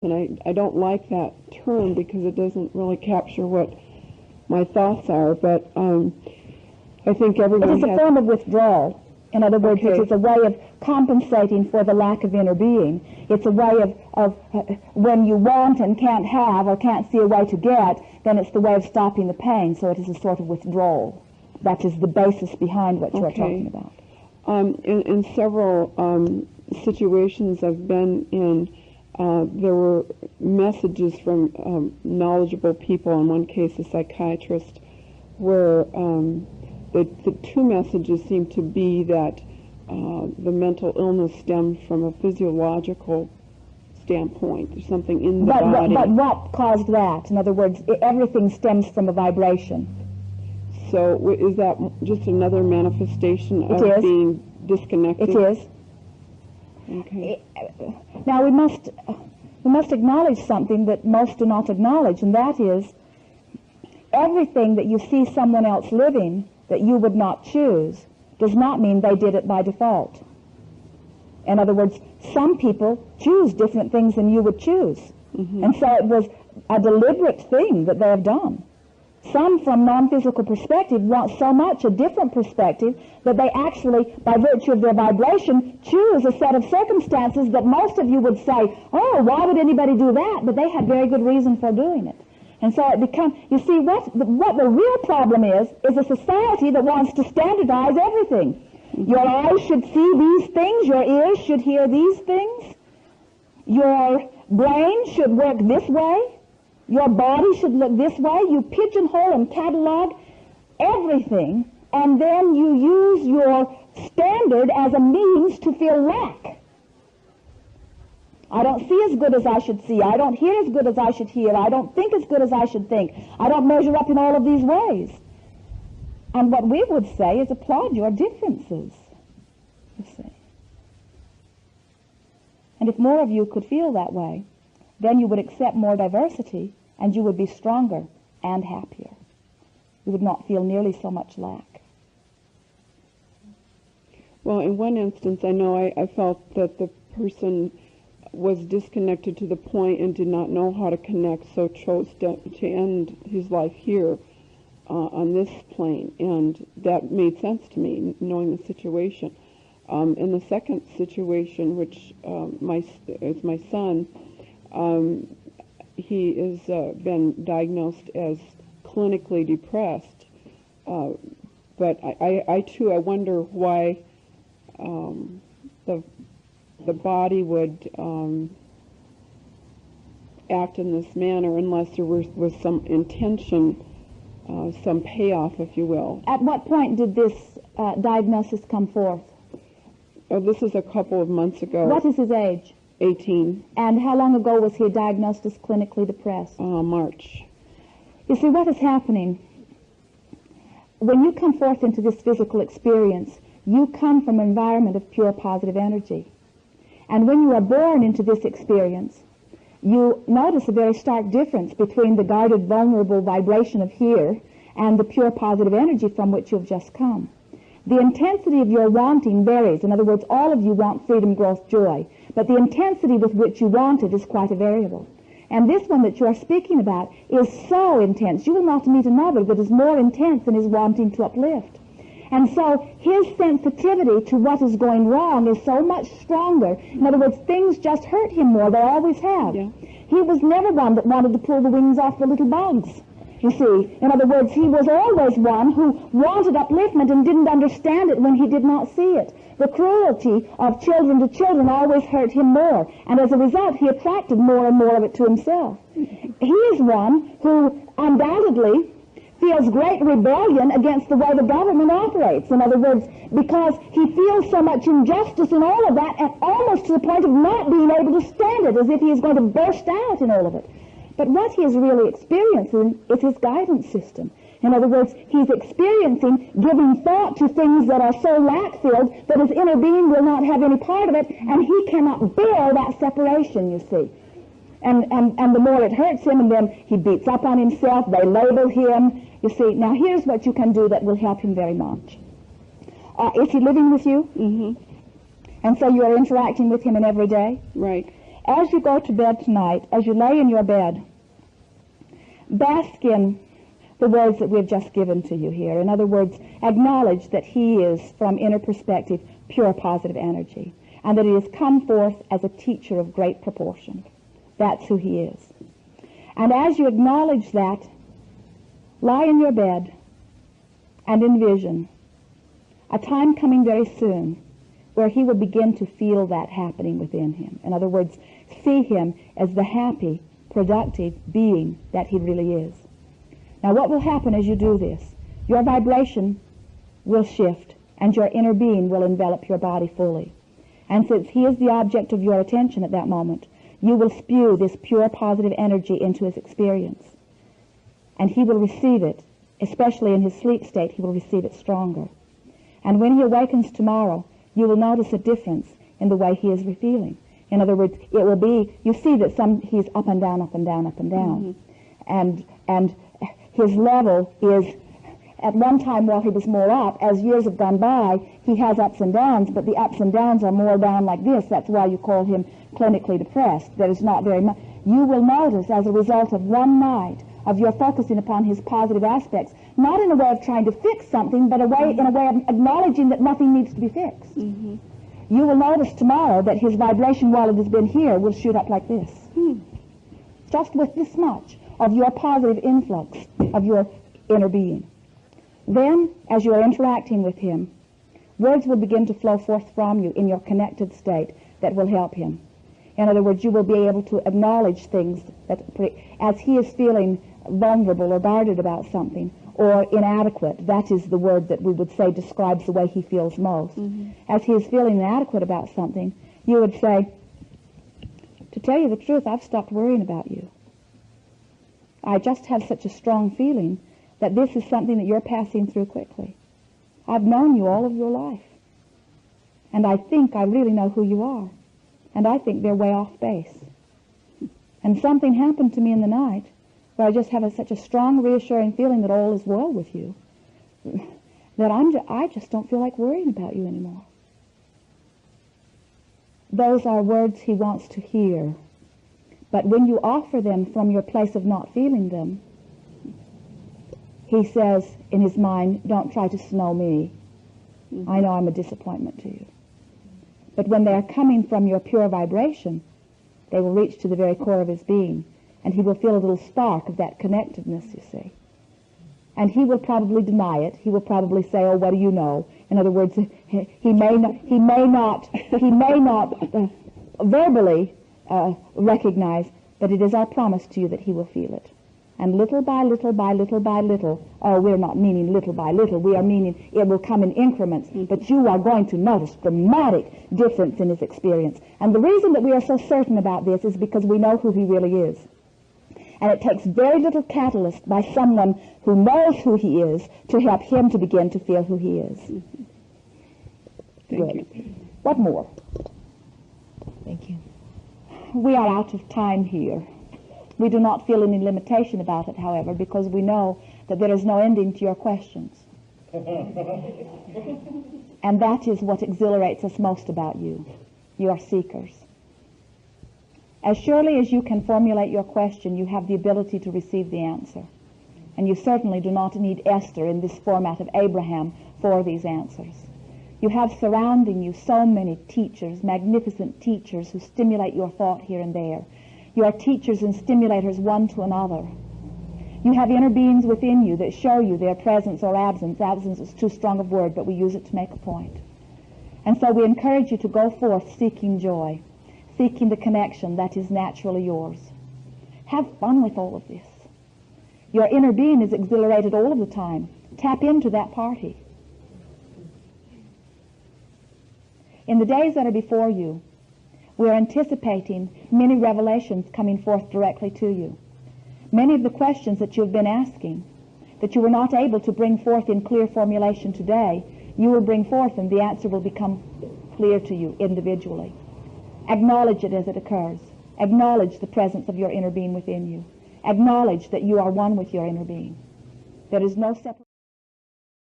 And I don't like that term because it doesn't really capture what my thoughts are, but I think everyone It is a form of withdrawal. In other words, Okay. it is a way of compensating for the lack of inner being. It's a way of when you want and can't have or can't see a way to get, then it's the way of stopping the pain. So it is a sort of withdrawal. That is the basis behind what you are talking about. In several situations I've been in, there were messages from knowledgeable people, in one case a psychiatrist, where the two messages seem to be that the mental illness stemmed from a physiological standpoint. There's something in the body. But what caused that? In other words, everything stems from a vibration. So is that just another manifestation of being disconnected? It is. Okay. Now we must acknowledge something that most do not acknowledge, and that is everything that you see someone else living that you would not choose does not mean they did it by default. In other words, some people choose different things than you would choose. Mm-hmm. And so it was a deliberate thing that they have done. Some, from non-physical perspective, want so much a different perspective that they actually, by virtue of their vibration, choose a set of circumstances that most of you would say, oh, why would anybody do that? But they had very good reason for doing it. And so it becomes, you see, what the real problem is a society that wants to standardize everything. Your eyes should see these things, your ears should hear these things, your brain should work this way, your body should look this way. You pigeonhole and catalog everything, and then you use your standard as a means to feel lack. I don't see as good as I should see. I don't hear as good as I should hear. I don't think as good as I should think. I don't measure up in all of these ways. And what we would say is applaud your differences, you see. And if more of you could feel that way, then you would accept more diversity, and you would be stronger and happier. You would not feel nearly so much lack. Well, in one instance, I know I felt that the person was disconnected to the point and did not know how to connect, so chose to end his life here on this plane, and that made sense to me, knowing the situation. In the second situation, which is my son, he has been diagnosed as clinically depressed, but I too, I wonder why the body would act in this manner unless there was some intention, some payoff, if you will. At what point did this diagnosis come forth? Oh, this is a couple of months ago. What is his age? 18. And how long ago was he diagnosed as clinically depressed? March. You see, what is happening? When you come forth into this physical experience, you come from an environment of pure positive energy. And when you are born into this experience, you notice a very stark difference between the guarded, vulnerable vibration of here and the pure positive energy from which you have just come. The intensity of your wanting varies. In other words, all of you want freedom, growth, joy. But the intensity with which you want it is quite a variable. And this one that you are speaking about is so intense. You will not meet another that is more intense in his wanting to uplift. And so his sensitivity to what is going wrong is so much stronger. In other words, things just hurt him more. They always have. Yeah. He was never one that wanted to pull the wings off the little bugs. You see, in other words, he was always one who wanted upliftment and didn't understand it when he did not see it. The cruelty of children to children always hurt him more, and as a result, he attracted more and more of it to himself. He is one who undoubtedly feels great rebellion against the way the government operates. In other words, because he feels so much injustice in all of that, and almost to the point of not being able to stand it, as if he is going to burst out in all of it. But what he is really experiencing is his guidance system. In other words, he's experiencing giving thought to things that are so lack-filled that his inner being will not have any part of it, and he cannot bear that separation, you see. And the more it hurts him, and then he beats up on himself, they label him. You see, now here's what you can do that will help him very much. Is he living with you? Mm-hmm. And so you are interacting with him in every day? Right. as you go to bed tonight, as you lay in your bed, bask in the words that we've just given to you here. In other words, acknowledge that he is, from inner perspective, pure positive energy, and that he has come forth as a teacher of great proportion. That's who he is. And as you acknowledge that, lie in your bed and envision a time coming very soon where he will begin to feel that happening within him. In other words, see him as the happy, productive being that he really is. Now, what will happen as you do this? Your vibration will shift, and your inner being will envelop your body fully. And since he is the object of your attention at that moment, you will spew this pure positive energy into his experience. And he will receive it, especially in his sleep state, he will receive it stronger. And when he awakens tomorrow, you will notice a difference in the way he is feeling. In other words, it will be, you see that he's up and down, up and down, up and down. Mm-hmm. And his level is, at one time while he was more up, as years have gone by, he has ups and downs, but the ups and downs are more down like this. That's why you call him clinically depressed. There is not very much. You will notice, as a result of one night of your focusing upon his positive aspects, not in a way of trying to fix something, but in a way of acknowledging that nothing needs to be fixed. Mm-hmm. You will notice tomorrow that his vibration, while it has been here, will shoot up like this. Just with this much of your positive influx of your inner being. Then, as you are interacting with him, words will begin to flow forth from you in your connected state that will help him. In other words, you will be able to acknowledge things that, as he is feeling vulnerable or guarded about something, or inadequate, that is the word that we would say describes the way he feels most. Mm-hmm. As he is feeling inadequate about something, you would say, to tell you the truth, I've stopped worrying about you. I just have such a strong feeling that this is something that you're passing through quickly. I've known you all of your life. And I think I really know who you are. And I think they're way off base. And something happened to me in the night where I just have such a strong, reassuring feeling that all is well with you, that I just don't feel like worrying about you anymore. Those are words he wants to hear. But when you offer them from your place of not feeling them, he says in his mind, don't try to snow me. Mm-hmm. I know I'm a disappointment to you. But when they are coming from your pure vibration, they will reach to the very core of his being, and he will feel a little spark of that connectedness, you see. And he will probably deny it. He will probably say, oh, what do you know? In other words, he may not verbally recognize, but it is our promise to you that he will feel it. And little by little by little by little, oh, we're not meaning little by little, we are meaning it will come in increments, but you are going to notice dramatic difference in his experience. And the reason that we are so certain about this is because we know who he really is. And it takes very little catalyst by someone who knows who he is to help him to begin to feel who he is. Thank Good. you. What more? Thank you. We are out of time here. We do not feel any limitation about it, however, because we know that there is no ending to your questions. And that is what exhilarates us most about you. You are seekers. As surely as you can formulate your question, you have the ability to receive the answer. And you certainly do not need Esther in this format of Abraham for these answers. You have surrounding you so many teachers, magnificent teachers who stimulate your thought here and there. You are teachers and stimulators one to another. You have inner beings within you that show you their presence or absence. Absence is too strong a word, but we use it to make a point. And so we encourage you to go forth seeking joy, seeking the connection that is naturally yours. Have fun with all of this. Your inner being is exhilarated all of the time. Tap into that party. In the days that are before you, we are anticipating many revelations coming forth directly to you. Many of the questions that you have been asking, that you were not able to bring forth in clear formulation today, you will bring forth and the answer will become clear to you individually. Acknowledge it as it occurs. Acknowledge the presence of your inner being within you. Acknowledge that you are one with your inner being. There is no separation.